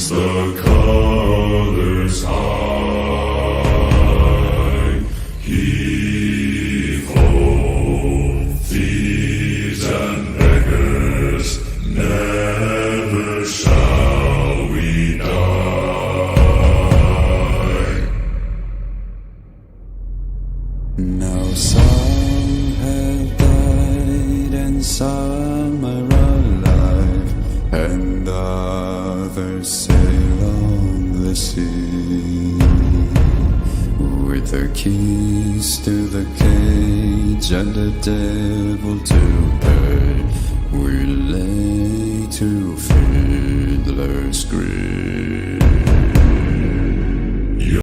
hoist the colors high. Heave ho, thieves and beggars, never shall we die. Now some have died and some are alive, and others sail on the sea. With the keys to the cage and the devil to pay, we lay to fiddler's grave.